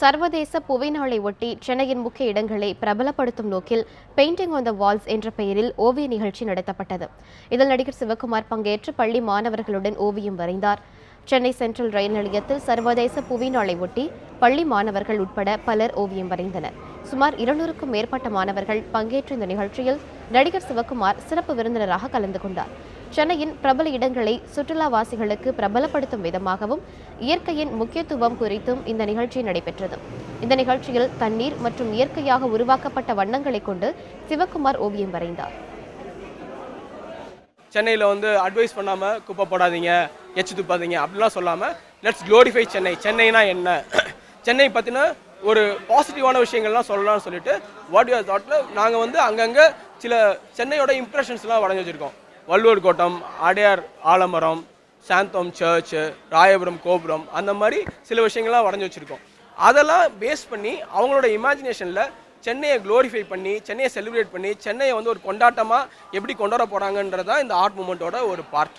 சர்வதேச புவி நாளை ஒட்டி சென்னையின் முக்கிய இடங்களை பிரபலப்படுத்தும் நோக்கில் பெயிண்டிங் ஆன் த வால்ஸ் என்ற பெயரில் ஓவிய நிகழ்ச்சி நடத்தப்பட்டது. இதில் நடிகர் சிவகுமார் பங்கேற்று பள்ளி மாணவர்களுடன் ஓவியம் வரைந்தார். சென்னை சென்ட்ரல் ரயில் நிலையத்தில் சர்வதேச புவி நாளை ஒட்டி பள்ளி மாணவர்கள் உட்பட பலர் ஓவியம் வரைந்தனர். சுமார் 200க்கும் மேற்பட்ட மாணவர்கள் பங்கேற்ற இந்த நிகழ்ச்சியில் நடிகர் சிவகுமார் சிறப்பு விருந்தினராக கலந்து கொண்டார். சென்னையின் பிரபல இடங்களை சுற்றுலாவாசிகளுக்கு பிரபலப்படுத்தும் விதமாகவும் இயற்கையின் முக்கியத்துவம் குறித்தும் இந்த நிகழ்ச்சி நடைபெற்றது. இந்த நிகழ்ச்சியில் தண்ணீர் மற்றும் இயற்கையாக உருவாக்கப்பட்ட வண்ணங்களை கொண்டு சிவகுமார் ஓவியம் வரைந்தார். சென்னையில் அட்வைஸ் பண்ணாமல் குப்பை போடாதீங்க, எச்சு துப்பாதீங்க அப்படிலாம் சொல்லாமல் லெட்ஸ் க்ளோரிஃபை சென்னை. சென்னைனா என்ன, சென்னை பற்றின ஒரு பாசிட்டிவான விஷயங்கள்லாம் சொல்லலாம்னு சொல்லிட்டு வாட் யூ தாட்டில் நாங்கள் அங்கங்கே சில சென்னையோட இம்ப்ரெஷன்ஸ்லாம் வரைஞ்சி வச்சுருக்கோம். வள்ளுவர் கோட்டம், அடையார் ஆலமரம், சாந்தோம் சர்ச்சு, ராயபுரம் கோபுரம், அந்த மாதிரி சில விஷயங்கள்லாம் வரைஞ்சி வச்சுருக்கோம். அதெல்லாம் பேஸ் பண்ணி அவங்களோட இமேஜினேஷனில் சென்னையை க்ளோரிஃபை பண்ணி, சென்னையை செலிப்ரேட் பண்ணி, சென்னையை ஒரு கொண்டாட்டமாக எப்படி கொண்டாட போகிறாங்கன்றது தான் இந்த ஆர்ட் மூமெண்ட்டோட ஒரு பார்ட்.